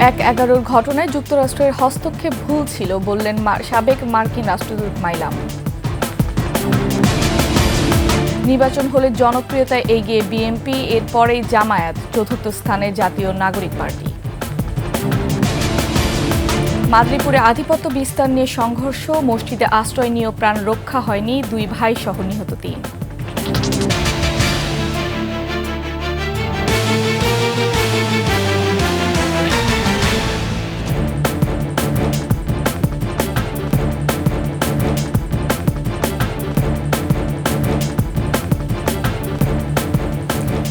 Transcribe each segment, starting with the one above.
১/১১ ঘটনায় যুক্তরাষ্ট্রের হস্তক্ষেপ ভুল ছিল বললেন সাবেক মার্কিন রাষ্ট্রদূত মাইলাম। নির্বাচন হলে জনপ্রিয়তায় এগিয়ে বিএনপি, এরপরেই জামায়াত, চতুর্থ স্থানে জাতীয় নাগরিক পার্টি। মাদরীপুরে আধিপত্য বিস্তার নিয়ে সংঘর্ষ, মসজিদে আশ্রয় নিয়েও প্রাণ রক্ষা হয়নি, 2 ভাই সহ নিহত 3।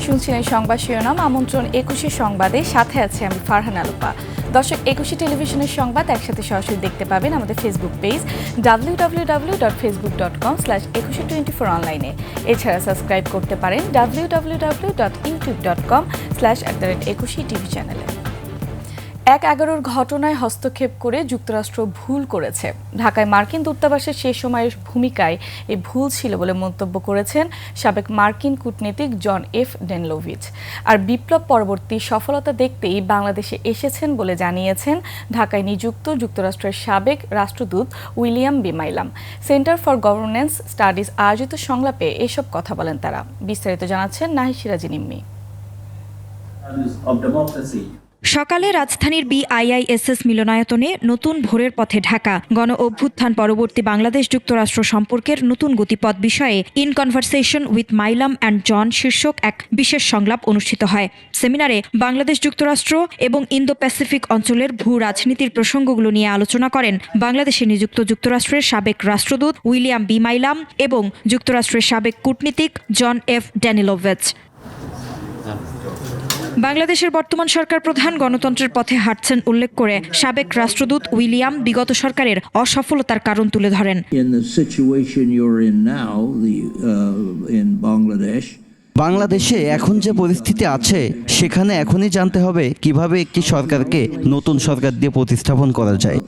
শুনছেন এই সংবাদ শিরোনাম। আমন্ত্রণ ২১ সংবাদে, সাথে আছে আমি ফারহান আলুপা। দর্শক, ২১ টেলিভিশনের সংবাদ একসাথে সরাসরি দেখতে পাবেন আমাদের ফেসবুক পেজ www.facebook.com/2124 অনলাইনে। এছাড়া সাবস্ক্রাইব করতে পারেন www.youtube.com/21TV চ্যানেলে। ১/১১ ঘটনায় হস্তক্ষেপ করে যুক্তরাষ্ট্র ভুল করেছে। ঢাকায় মার্কিন দূতাবাসের সে সময়ের ভূমিকায় এই ভুল ছিল বলে মন্তব্য করেছেন সাবেক মার্কিন কূটনীতিক জন এফ ডেনলোভিচ। আর বিপ্লব পরবর্তী সফলতা দেখতেই বাংলাদেশে এসেছেন বলে জানিয়েছেন ঢাকায় নিযুক্ত যুক্তরাষ্ট্রের সাবেক রাষ্ট্রদূত William B Milam. Centre for Governance Studies আয়োজিত সংলাপে এসব কথা বলেন তারা। বিস্তারিত জানাচ্ছেন নাহিদ সিরাজি নিম্মি। সকালে রাজধানীর বিআইআইএসএস মিলনায়তনে নতুন ভোরের পথে ঢাকা গণ অভ্যুত্থান পরবর্তী বাংলাদেশ যুক্তরাষ্ট্র সম্পর্কের নতুন গতিপথ বিষয়ে in conversation with Milam and John শীর্ষক এক বিশেষ সংলাপ অনুষ্ঠিত হয়। সেমিনারে বাংলাদেশ যুক্তরাষ্ট্র এবং ইন্দো প্যাসিফিক অঞ্চলের ভূ রাজনীতির প্রসঙ্গগুলো নিয়ে আলোচনা করেন বাংলাদেশে নিযুক্ত যুক্তরাষ্ট্রের সাবেক রাষ্ট্রদূত উইলিয়াম বি মাইলাম এবং যুক্তরাষ্ট্রের সাবেক কূটনীতিক জন এফ ড্যানিলোভিচ। বাংলাদেশের বর্তমান সরকার প্রধান গণতন্ত্রের পথে হাঁটছেন উল্লেখ করে সাবেক রাষ্ট্রদূত উইলিয়াম বিগত সরকারের অসফলতার কারণ তুলে ধরেন। বাংলাদেশে এখন যে পরিস্থিতি আছে সেখানে এখনই জানতে হবে কিভাবে একটি সরকারকে নতুন সরকার দিয়ে প্রতিস্থাপন করা যায়।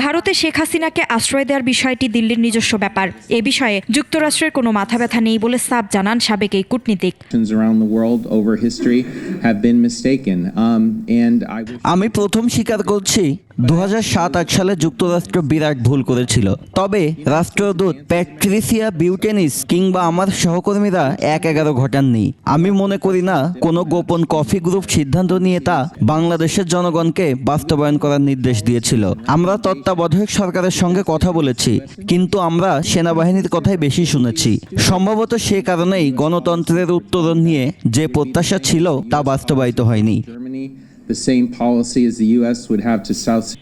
ভারতে শেখ হাসিনাকে আশ্রয় দেওয়ার বিষয়টি দিল্লির নিজস্ব ব্যাপার। এ বিষয়ে যুক্তরাষ্ট্রের কোনো মাথা ব্যথা নেই বলে সাফ জানান সাবেক এই কূটনীতিক। আমি প্রথম স্বীকার করছি 2007-8 সালে যুক্তরাষ্ট্র বিরাট ভুল করেছিল। তবে রাষ্ট্রদূত প্যাট্রিসিয়া বিউটেনিস কিংবা আমার সহকর্মীরা ১/১১ ঘটাননি। আমি মনে করি না কোনো গোপন কফি গ্রুপ সিদ্ধান্ত নিয়ে তা বাংলাদেশের জনগণকে বাস্তবায়ন করার নির্দেশ দিয়েছিল। আমরা তত্ত্বাবধায়ক সরকারের সঙ্গে কথা বলেছি, কিন্তু আমরা সেনাবাহিনীর কথাই বেশি শুনেছি। সম্ভবত সে কারণেই গণতন্ত্রের উত্তরণ নিয়ে যে প্রত্যাশা ছিল তা বাস্তবায়িত হয়নি।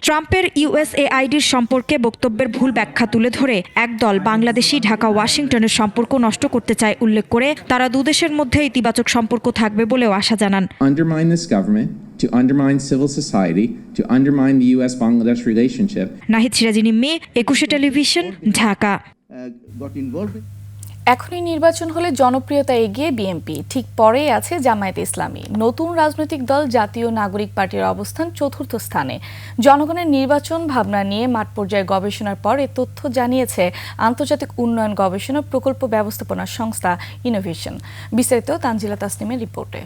ট্রাম্পের ইউএসএআইডির সম্পর্কে বক্তব্যের ভুল ব্যাখ্যা তুলে ধরে একদল বাংলাদেশি ঢাকা ওয়াশিংটনের সম্পর্ক নষ্ট করতে চায় উল্লেখ করে তারা দুদেশের মধ্যে ইতিবাচক সম্পর্ক থাকবে বলেও আশা জানান। নাহিদ সিরাজি নিম্মি, ২১ টেলিভিশন, ঢাকা। এখনই নির্বাচন হলে জনপ্রিয়তা এগিয়ে বিএনপি, ঠিক পরেই আছে জামায়াতে ইসলামী। নতুন রাজনৈতিক দল জাতীয় নাগরিক পার্টির অবস্থান চতুর্থ স্থানে। জনগণের নির্বাচন ভাবনা নিয়ে মাঠ পর্যায়ে গবেষণার পর এ তথ্য জানিয়েছে আন্তর্জাতিক উন্নয়ন গবেষণা প্রকল্প ব্যবস্থাপনা সংস্থা ইনোভেশন। বিস্তারিত তানজিলা তাসনিমের রিপোর্টে।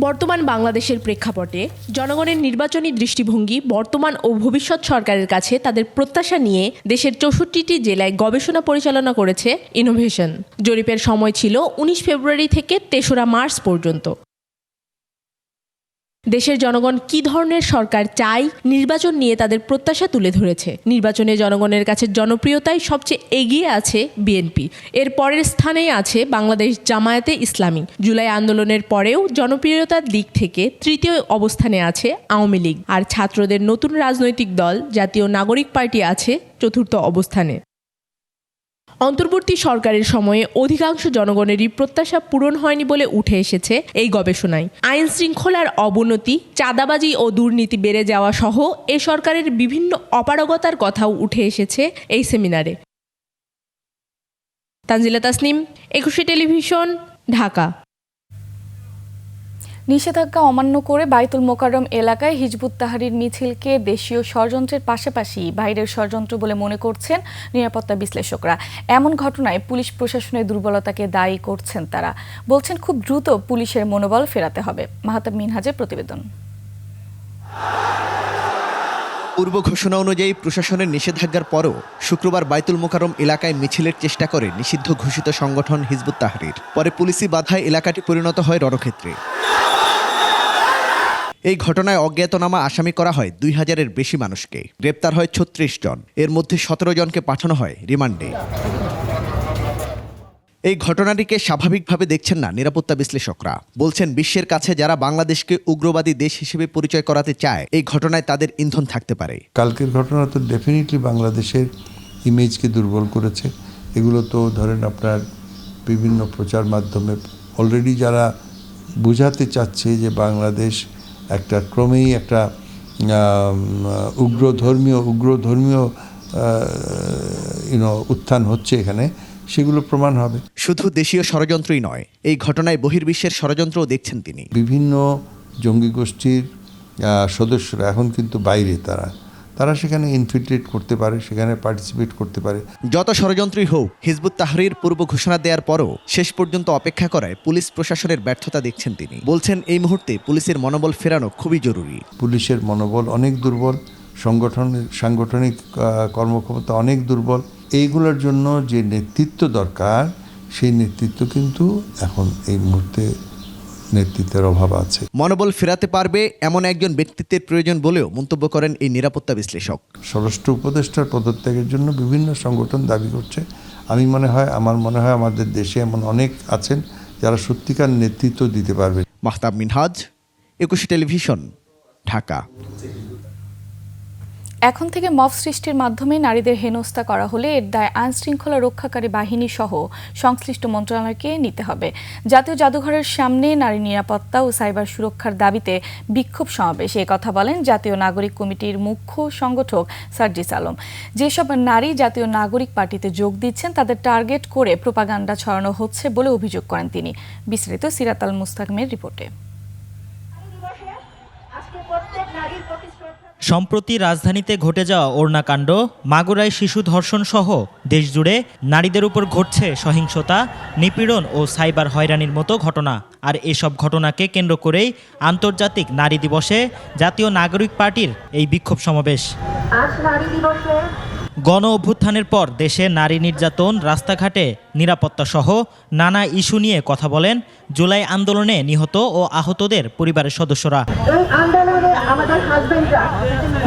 বর্তমান বাংলাদেশের প্রেক্ষাপটে জনগণের নির্বাচনী দৃষ্টিভঙ্গি বর্তমান ও ভবিষ্যৎ সরকারের কাছে তাদের প্রত্যাশা নিয়ে দেশের ৬৪টি জেলায় গবেষণা পরিচালনা করেছে ইনোভেশন। জরিপের সময় ছিল ১৯ ফেব্রুয়ারি থেকে ৩রা মার্চ পর্যন্ত। দেশের জনগণ কী ধরনের সরকার চায়, নির্বাচন নিয়ে তাদের প্রত্যাশা তুলে ধরেছে। নির্বাচনে জনগণের কাছে জনপ্রিয়তায় সবচেয়ে এগিয়ে আছে বিএনপি। এর পরের স্থানেই আছে বাংলাদেশ জামায়াতে ইসলামী। জুলাই আন্দোলনের পরেও জনপ্রিয়তার দিক থেকে তৃতীয় অবস্থানে আছে আওয়ামী লীগ। আর ছাত্রদের নতুন রাজনৈতিক দল জাতীয় নাগরিক পার্টি আছে চতুর্থ অবস্থানে। অন্তর্বর্তী সরকারের সময়ে অধিকাংশ জনগণেরই প্রত্যাশা পূরণ হয়নি বলে উঠে এসেছে এই গবেষণায়। আইন শৃঙ্খলার অবনতি, চাঁদাবাজি ও দুর্নীতি বেড়ে যাওয়া সহ এ সরকারের বিভিন্ন অপারগতার কথাও উঠে এসেছে এই সেমিনারে। তানজিলা তাসনিম, ২১ টেলিভিশন, ঢাকা। নিষেধাজ্ঞা অমান্য করে বাইতুল মোকাররম এলাকায় হিজবুত তাহরীর মিছিলকে দেশীয় ষড়যন্ত্রের পাশাপাশি বাইরের ষড়যন্ত্র বলে মনে করছেন নিরাপত্তা বিশ্লেষকরা। এমন ঘটনায় পুলিশ প্রশাসনের দুর্বলতাকে দায়ী করছেন তারা। বলছেন খুব দ্রুত পুলিশের মনোবল ফেরাতে হবে। মাহতাব মিনহাজের প্রতিবেদন। পূর্ব ঘোষণা অনুযায়ী প্রশাসনের নিষেধাজ্ঞার পরও শুক্রবার বাইতুল মোকাররম এলাকায় মিছিলের চেষ্টা করে নিষিদ্ধ ঘোষিত সংগঠন হিজবুত তাহরীর। পরে পুলিশি বাধায় এলাকাটি পরিণত হয় রণক্ষেত্রে। এই ঘটনায় অজ্ঞাতনামা আসামি করা হয় ২,০০০-এর বেশি মানুষকে। গ্রেপ্তার হয় ৩৬ জন, এর মধ্যে ১৭ জনকে পাঠানো হয় রিমান্ডে। এই ঘটনাটিকে স্বাভাবিকভাবে দেখছেন না নিরাপত্তা বিশ্লেষকরা। বলছেন বিশ্বের কাছে যারা বাংলাদেশকে উগ্রবাদী দেশ হিসেবে পরিচয় করাতে চায়, এই ঘটনায় তাদের ইন্ধন থাকতে পারে। কালকের ঘটনা তো ডেফিনেটলি বাংলাদেশের ইমেজকে দুর্বল করেছে। এগুলো তো ধরেন আপনার বিভিন্ন প্রচার মাধ্যমে অলরেডি যারা বোঝাতে চাচ্ছে যে বাংলাদেশ একটা ক্রমেই একটা উগ্রধর্মীয় উত্থান হচ্ছে এখানে, সেগুলো প্রমাণ হবে। শুধু দেশীয় ষড়যন্ত্রই নয়, এই ঘটনায় বহির্বিশ্বের ষড়যন্ত্রও দেখছেন তিনি। বিভিন্ন জঙ্গি গোষ্ঠীর সদস্যরা এখন কিন্তু বাইরে, তারা সেখানে ইনফিল্ট্রেট করতে পারে, সেখানে পার্টিসিপেট করতে পারে। যত ষড়যন্ত্রই হোক, হিজবুত তাহরীর পূর্ব ঘোষণা দেওয়ার পরও শেষ পর্যন্ত অপেক্ষা করায় পুলিশ প্রশাসনের ব্যর্থতা দেখছেন তিনি। বলছেন এই মুহূর্তে পুলিশের মনোবল ফেরানো খুবই জরুরি। পুলিশের মনোবল অনেক দুর্বল, সাংগঠনিক কর্মক্ষমতা অনেক দুর্বল। এইগুলোর জন্য যে নেতৃত্ব দরকার, সেই নেতৃত্ব কিন্তু এখন এই মুহূর্তে নেতৃত্বের অভাব আছে। মনোবল ফেরাতে পারবে এমন একজন ব্যক্তিত্বের প্রয়োজন বলেও মন্তব্য করেন এই নিরাপত্তা বিশ্লেষক। স্বরাষ্ট্র উপদেষ্টার পদত্যাগের জন্য বিভিন্ন সংগঠন দাবি করছে। আমার মনে হয় আমাদের দেশে এমন অনেক আছেন যারা সত্যিকার নেতৃত্ব দিতে পারবে। মাহতাব মিনহাজ, একুশে টেলিভিশন, ঢাকা। এখন থেকে মব সৃষ্টির মাধ্যমে নারীদের হেনস্থা করা হলে এর দায় আইনশৃঙ্খলা রক্ষাকারী বাহিনী সহ সংশ্লিষ্ট মন্ত্রণালয়কে নিতে হবে। জাতীয় জাদুঘরের সামনে নারী নিরাপত্তা ও সাইবার সুরক্ষার দাবিতে বিক্ষোভ সমাবেশ, এ কথা বলেন জাতীয় নাগরিক কমিটির মুখ্য সংগঠক সার্জিস আলম। যেসব নারী জাতীয় নাগরিক পার্টিতে যোগ দিচ্ছেন তাদের টার্গেট করে প্রোপাগান্ডা ছড়ানো হচ্ছে বলে অভিযোগ করেন তিনি। বিস্তারিত সিরাত আল মুস্তাকিমের রিপোর্টে। সম্প্রতি রাজধানীতে ঘটে যাওয়া ওড়নাকাণ্ড, মাগুরায় শিশু ধর্ষণ সহ দেশজুড়ে নারীদের উপর ঘটছে সহিংসতা, নিপীড়ন ও সাইবার হয়রানির মতো ঘটনা। আর এসব ঘটনাকে কেন্দ্র করেই আন্তর্জাতিক নারী দিবসে জাতীয় নাগরিক পার্টির এই বিক্ষোভ সমাবেশ। গণ অভ্যুত্থানের পর দেশে নারী নির্যাতন, রাস্তাঘাটে নিরাপত্তা সহ নানা ইস্যু নিয়ে কথা বলেন জুলাই আন্দোলনে নিহত ও আহতদের পরিবারের সদস্যরা। এই আন্দোলনে আমাদের হাজবেন্ডরা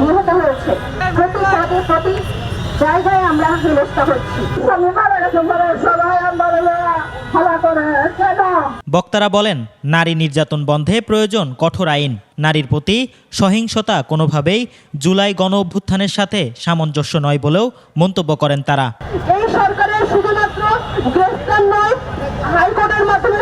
নিহত হয়েছে, প্রতি জায়গায় আমরা হেনস্থা হচ্ছি। বক্তারা বলেন, নারী নির্যাতন বন্ধে প্রয়োজন কঠোর আইন। নারীর প্রতি সহিংসতা কোনোভাবেই জুলাই গণ অভ্যুত্থানের সাথে সামঞ্জস্য নয় বলেও মন্তব্য করেন তারা। এই সরকারের শুধুমাত্র গ্রেফতার নয়, হাইকোর্টের মাধ্যমে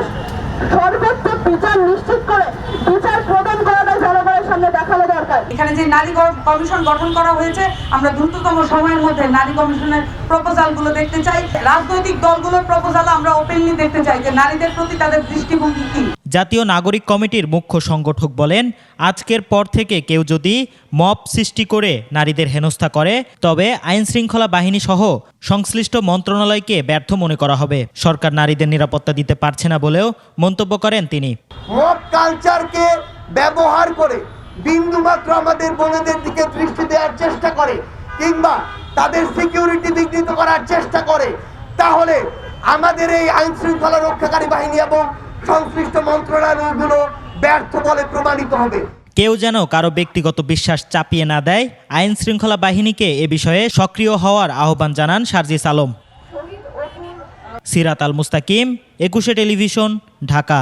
সর্বোচ্চ বিচার নিশ্চিত করে বিচার প্রদান করাটা জনগণের সামনে দেখানো দরকার। এখানে যে নারী কমিশন গঠন করা হয়েছে, আমরা দ্রুততম সময়ের মধ্যে নারী কমিশনের প্রপোজালগুলো দেখতে চাই। রাজনৈতিক দলগুলোর প্রপোজাল আমরা ওপেনলি দেখতে চাই যে নারীদের প্রতি তাদের দৃষ্টিভঙ্গি কি। জাতীয় নাগরিক কমিটির মুখ্য সংগঠক বলেন, আজকের পর থেকে কেউ যদি মব সৃষ্টি করে নারীদের হেনস্থা করে, তবে আইন শৃঙ্খলা বাহিনী সহ সংশ্লিষ্ট মন্ত্রণালয়কে ব্যর্থ মনে করা হবে। সরকার নারীদের নিরাপত্তা দিতে পারছে না বলেও মন্তব্য করেন তিনি। মব কালচারকে ব্যবহার করে বিন্দুমাত্র আমাদের বোনদের দিকে দৃষ্টি দেওয়ার চেষ্টা করে কিংবা তাদের সিকিউরিটি বিঘ্নিত করার চেষ্টা করে, তাহলে আমাদের এই আইন শৃঙ্খলা রক্ষাকারী বাহিনী এবং সংশ্লিষ্ট মন্ত্রণালয়গুলো ব্যর্থ বলে প্রমাণিত হবে। কেউ যেন কারো ব্যক্তিগত বিশ্বাস চাপিয়ে না দেয়, আইন শৃঙ্খলা বাহিনীকে এ বিষয়ে সক্রিয় হওয়ার আহ্বান জানান সার্জিস আলম। সিরাত আল মুস্তাকিম, একুশে টেলিভিশন, ঢাকা।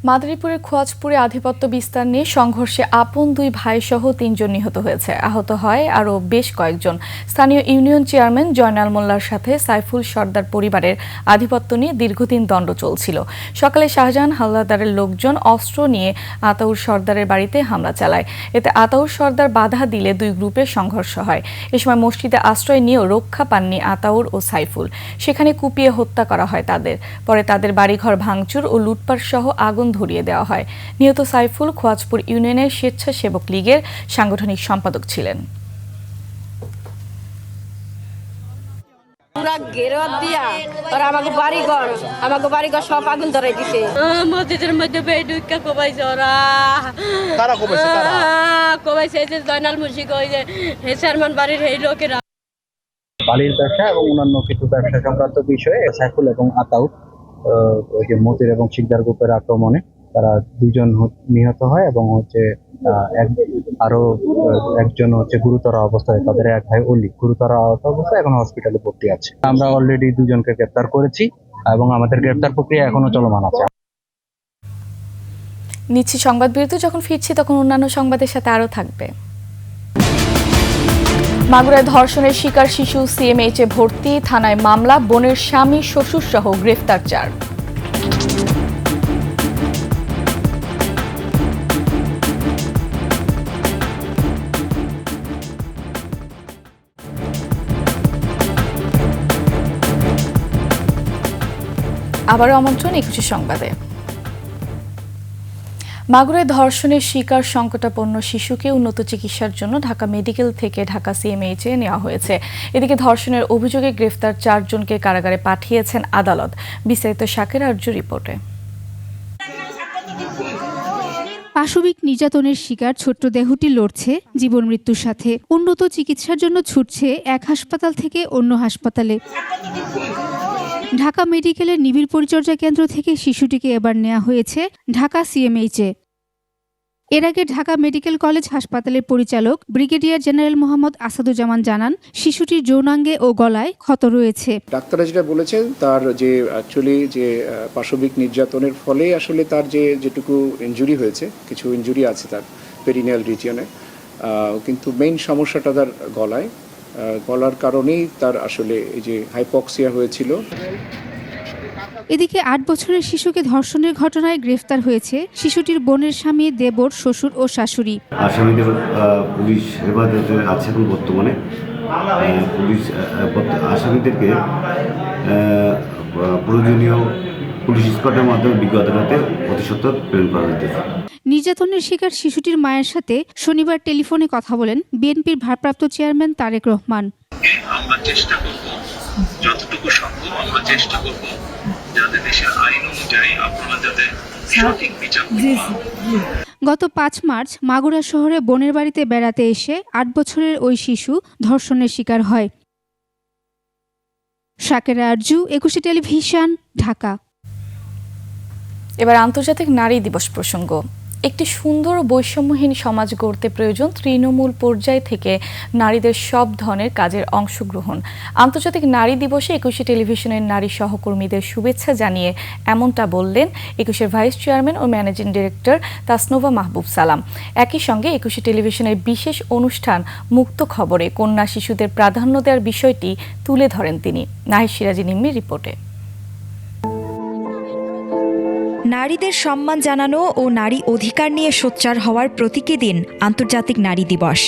মাদারীপুরের খোয়াজপুরে আধিপত্য বিস্তার নিয়ে সংঘর্ষে আপন দুই ভাইসহ ৩ জন নিহত হয়েছে। আহত হয় আরও বেশ কয়েকজন। স্থানীয় ইউনিয়ন চেয়ারম্যান জয়নাল মোল্লার সাথে সাইফুল সর্দার পরিবারের আধিপত্য নিয়ে দীর্ঘদিন দ্বন্দ্ব চলছিল। সকালে শাহজাহান হাওলাদারের লোকজন অস্ত্র নিয়ে আতাউর সর্দারের বাড়িতে হামলা চালায়। এতে আতাউর সর্দার বাধা দিলে দুই গ্রুপের সংঘর্ষ হয়। এ সময় মসজিদে আশ্রয় নিয়েও রক্ষা পাননি আতাউর ও সাইফুল। সেখানে কুপিয়ে হত্যা করা হয় তাদের। পরে তাদের বাড়িঘর ভাঙচুর ও লুটপাট সহ আগুন ধরিয়ে দেওয়া হয়। নিহত সাইফুল খোয়াজপুর ইউনিয়নের স্বেচ্ছাসেবক লীগের সাংগঠনিক সম্পাদক ছিলেন। পুরা ঘেরোয়া দিয়া ওরা আমাকে বাড়িঘর সব আগুন ধরাই দিছে। মসজিদের মধ্যে বেডুকা কোবাইছে ওরা। কারা কোবাইছে? কোবাইছে যে জয়নাল মুশিক, ওই যে হেসারমান বাড়ির এই লোকেরা। বালির ব্যবসা এবং অন্যান্য কিছু ব্যবসা সংক্রান্ত বিষয়ে সাইফুল এবং আতাউর ওই যে মতির এবং শিকদার গ্রুপের আক্রমণে তারা দুজন নিহত হয় এবং আরো একজন গুরুতর অবস্থায়, তাদের এক ভাই অলি গুরুতর অবস্থায় এখন হসপিটালে ভর্তি আছে। আমরা অলরেডি দুজনকে গ্রেপ্তার করেছি এবং আমাদের গ্রেপ্তার প্রক্রিয়া এখনো চলমান আছে। নিচ্ছি সংবাদ বিরতি, যখন ফিরছি তখন অন্যান্য সংবাদের সাথে আরও থাকবে। মাগুরায় ধর্ষণের শিকার শিশু সিএমএইচে ভর্তি, থানায় মামলা, বোনের স্বামী শ্বশুর সহ গ্রেফতার 4। আবারও আমন্ত্রণ 21 সংবাদে। মাগুরায় ধর্ষণের শিকার সংকটাপন্ন শিশুকে উন্নত চিকিৎসার জন্য ঢাকা মেডিকেল থেকে ঢাকা সিএমএইচে নেওয়া হয়েছে। এদিকে ধর্ষণের অভিযোগে গ্রেফতার 4 জনকে কারাগারে পাঠিয়েছেন আদালত। বিস্তারিত শাকের আরজু রিপোর্টে। পাশবিক নির্যাতনের শিকার ছোট্ট দেহটি লড়ছে জীবন মৃত্যুর সাথে। উন্নত চিকিৎসার জন্য ছুটছে এক হাসপাতাল থেকে অন্য হাসপাতালে। ঢাকা মেডিকেলের নিবিড় পরিচর্যা কেন্দ্র থেকে শিশুটিকে এবার নেওয়া হয়েছে ঢাকা সিএমএইচে। এর আগে ঢাকা মেডিকেল কলেজ হাসপাতালের পরিচালক ব্রিগেডিয়ার জেনারেল মোহাম্মদ আসাদুজ্জামান জানান, শিশুটির যৌনাঙ্গে ও গলায় ক্ষত রয়েছে। ডাক্তাররা যেটা বলেছেন, তার যে অ্যাকচুয়ালি যে পাশবিক নির্যাতনের ফলে আসলে তার যেটুকু ইনজুরি হয়েছে, কিছু ইনজুরি আছে তার পেরিনিয়াল রিজিয়নে, কিন্তু মেইন সমস্যাটা তার গলার কারণেই তার আসলে এই যে হাইপক্সিয়া হয়েছিল। এদিকে 8 বছরের শিশুকে ধর্ষণের ঘটনায় গ্রেফতার হয়েছে শিশুটির বোনের স্বামী, দেবর, শ্বশুর ও শাশুড়ি। আসামিদের পুলিশ হেফাজতে আছে এবং বর্তমানে পুলিশ আসামিদেরকে প্রয়োজনীয় পুলিশ স্কোয়াডের মাধ্যমে বিজ্ঞত রাতে অতি সত্বর প্রেরণ করা হয়েছে। নির্যাতনের শিকার শিশুটির মায়ের সাথে শনিবার টেলিফোনে কথা বলেন বিএনপির ভারপ্রাপ্ত চেয়ারম্যান তারেক রহমান। আমরা চেষ্টা করব, যতটুকু সম্ভব আমরা চেষ্টা করব যাতে দেশের আইন অনুযায়ী আপনারা যাতে সঠিক বিচার করতে পারেন। গত 5 মার্চ মাগুরা শহরে বোনের বাড়িতে বেড়াতে এসে 8 বছরের ওই শিশু ধর্ষণের শিকার হয়। শাকের আরজু, 21 টেলিভিশন, ঢাকা। এবার আন্তর্জাতিক নারী দিবস প্রসঙ্গ। একটি সুন্দর ও বৈষম্যহীন সমাজ গড়তে প্রয়োজন তৃণমূল পর্যায় থেকে নারীদের সব ধরনের কাজের অংশগ্রহণ। আন্তর্জাতিক নারী দিবসে 21 টেলিভিশনের নারী সহকর্মীদের শুভেচ্ছা জানিয়ে এমনটা বললেন 21 ভাইস চেয়ারম্যান ও ম্যানেজিং ডিরেক্টর তাসনুভা মাহবুব সালাম। একই সঙ্গে 21 টেলিভিশনের বিশেষ অনুষ্ঠান মুক্ত খবরে কন্যা শিশুদের প্রাধান্য দেওয়ার বিষয়টি তুলে ধরেন তিনি। নাহিদ সিরাজি নিম্মির রিপোর্টে। নারীদের সম্মান জানানো ও নারী অধিকার নিয়ে সোচ্চার হওয়ার প্রতীকী দিন আন্তর্জাতিক নারী দিবস।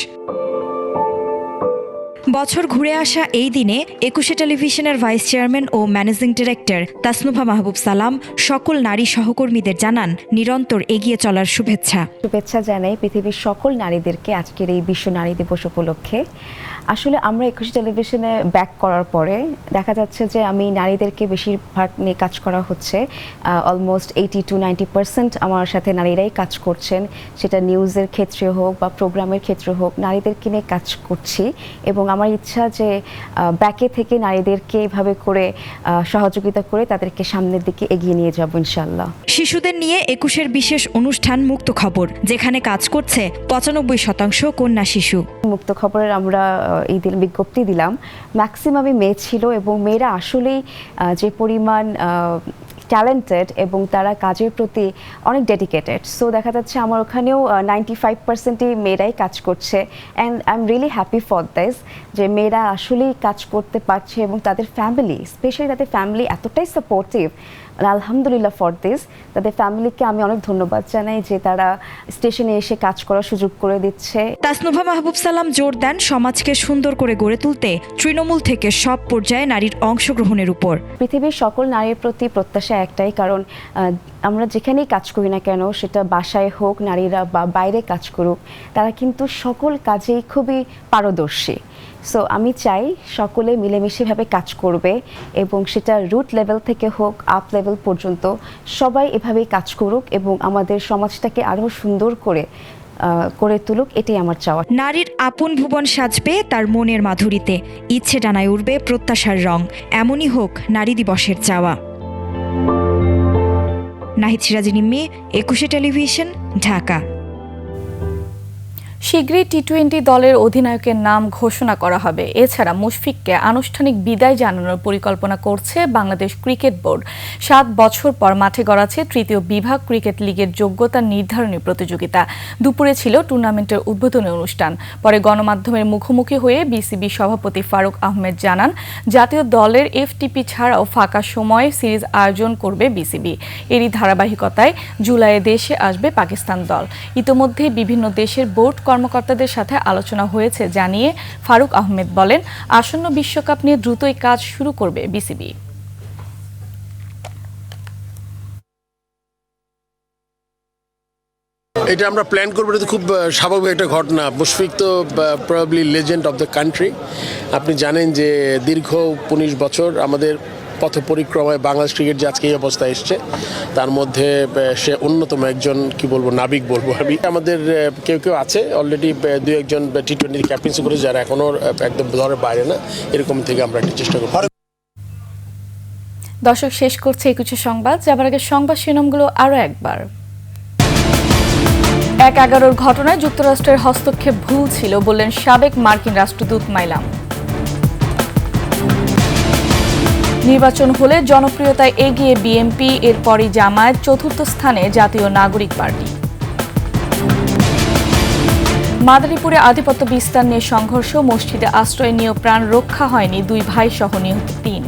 বছর ঘুরে আসা এই দিনে 21 টেলিভিশনের ভাইস চেয়ারম্যান ও ম্যানেজিং ডিরেক্টর তাসনুভা মাহবুব সালাম সকল নারী সহকর্মীদের জানান নিরন্তর এগিয়ে চলার শুভেচ্ছা জানাই পৃথিবীর সকল নারীদেরকে আজকের এই বিশ্ব নারী দিবস উপলক্ষে। আসলে আমরা 21 টেলিভিশনে ব্যাক করার পরে দেখা যাচ্ছে যে আমি নারীদেরকে বেশিরভাগ নিয়ে কাজ করা হচ্ছে। অলমোস্ট 80 to 90% আমার সাথে নারীরাই কাজ করছেন, সেটা নিউজের ক্ষেত্রে হোক বা প্রোগ্রামের ক্ষেত্রে হোক, নারীদেরকে নিয়ে কাজ করছি। এবং আমার ইচ্ছা যে ব্যাকে থেকে নারীদেরকে এইভাবে করে সহযোগিতা করে তাদেরকে সামনের দিকে এগিয়ে নিয়ে যাব ইনশাআল্লাহ। শিশুদের নিয়ে 21-এর বিশেষ অনুষ্ঠান মুক্ত খবর, যেখানে কাজ করছে 95% কন্যা শিশু। মুক্ত খবরের আমরা এই দিন বিজ্ঞপ্তি দিলাম, ম্যাক্সিমামই মেয়ে ছিল এবং মেয়েরা আসলেই যে পরিমাণ ট্যালেন্টেড এবং তারা কাজের প্রতি অনেক ডেডিকেটেড। সো দেখা যাচ্ছে আমার ওখানেও 95%ই মেয়েরাই কাজ করছে। And I am really happy for this যে মেয়েরা আসলেই কাজ করতে পারছে এবং তাদের ফ্যামিলি, স্পেশালি তাদের ফ্যামিলি এতটাই সাপোর্টিভ। আলহামদুলিল্লাহ ফর দিস। তাদের ফ্যামিলিকে আমি অনেক ধন্যবাদ জানাই যে তারা স্টেশনে এসে কাজ করার সুযোগ করে দিচ্ছে। তাসনুভা মাহবুব সালাম জোর দেন সমাজকে সুন্দর করে গড়ে তুলতে তৃণমূল থেকে সব পর্যায়ে নারীর অংশগ্রহণের উপর। পৃথিবীর সকল নারীর প্রতি প্রত্যাশা একটাই, কারণ আমরা যেখানেই কাজ করি না কেন, সেটা বাসায় হোক, নারীরা বা বাইরে কাজ করুক, তারা কিন্তু সকল কাজেই খুবই পারদর্শী। সো আমি চাই সকলে মিলেমিশেভাবে কাজ করবে এবং সেটা রুট লেভেল থেকে হোক আপ লেভেল পর্যন্ত সবাই এভাবেই কাজ করুক এবং আমাদের সমাজটাকে আরও সুন্দর করে তুলুক, এটাই আমার চাওয়া। নারীর আপন ভুবন সাজবে তার মনের মাধুরীতে, ইচ্ছে ডানায় উঠবে প্রত্যাশার রং, এমনই হোক নারী দিবসের চাওয়া। নাহিদ সিরাজি নিম্মি, 21 টেলিভিশন, ঢাকা। শীঘ্রই টি-20 দলের অধিনায়কের নাম ঘোষণা করা হবে। এছাড়া মুশফিককে আনুষ্ঠানিক বিদায় জানানোর পরিকল্পনা করছে বাংলাদেশ ক্রিকেট বোর্ড। 7 বছর পর মাঠে গড়াচ্ছে তৃতীয় বিভাগ ক্রিকেট লিগের যোগ্যতা নির্ধারণী প্রতিযোগিতা। দুপুরে ছিল টুর্নামেন্টের উদ্বোধনী অনুষ্ঠান। পরে গণমাধ্যমের মুখোমুখি হয়ে বিসিবি সভাপতি ফারুক আহমেদ জানান, জাতীয় দলের এফটিপি ছাড়াও ফাঁকা সময়ে সিরিজ আয়োজন করবে বিসিবি। এরই ধারাবাহিকতায় জুলাইয়ে দেশে আসবে পাকিস্তান দল। ইতোমধ্যে বিভিন্ন দেশের বোর্ড কর্মকর্তাদের সাথে আলোচনা হয়েছে জানিয়ে ফারুক আহমেদ বলেন, আসন্ন বিশ্বকাপ নিয়ে দ্রুতই কাজ শুরু করবে বিসিবি। এটা আমরা প্ল্যান করবো, এটা তো খুব স্বাভাবিক একটা ঘটনা। মুশফিক তো probably legend of the country. আপনি জানেন যে দীর্ঘ 19 বছর আমাদের পথ পরিক্রমায় বাংলাদেশ ক্রিকেট যে আজকে এই অবস্থায় এসছে, তার মধ্যে সে অন্যতম একজন, কি বলবো, নাবিক বলবো আমি। আমাদের কেউ কেউ আছে অলরেডি 2-1 টি-20 ক্যাপ্টেন্সি করে, যারা এখনো একদম দলের বাইরে না, এরকম থেকে আমরা একটা চেষ্টা করব। দর্শক, শেষ করছে 21 সংবাদ। যাবার আগে সংবাদ শিরোনামগুলো আরও একবার। 1/11 ঘটনায় যুক্তরাষ্ট্রের হস্তক্ষেপ ভুল ছিল বললেন সাবেক মার্কিন রাষ্ট্রদূত মাইলাম। নির্বাচন হলে জনপ্রিয়তায় এগিয়ে বিএনপি, এরপরই জামায়াত, চতুর্থ স্থানে জাতীয় নাগরিক পার্টি। মাদারীপুরে আধিপত্য বিস্তার নিয়ে সংঘর্ষ, মসজিদে আশ্রয় নিয়েও প্রাণ রক্ষা হয়নি, 2 ভাই সহ নিহত 3।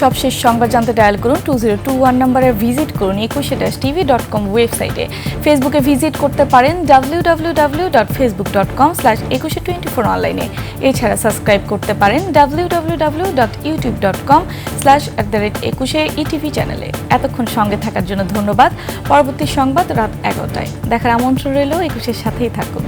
সবশেষ সংবাদ জানতে ডায়াল করুন 2021 নম্বরে, ভিজিট করুন 21tv.com ওয়েবসাইটে। ফেসবুকে ভিজিট করতে পারেন www.facebook.com/2124 অনলাইনে। এছাড়া সাবস্ক্রাইব করতে পারেন www.youtube.com/21etv চ্যানেলে। এতক্ষণ সঙ্গে থাকার জন্য ধন্যবাদ। পরবর্তী সংবাদ রাত 11টায় দেখার আমন্ত্রণ রইল। 21-এর সাথেই থাকুন।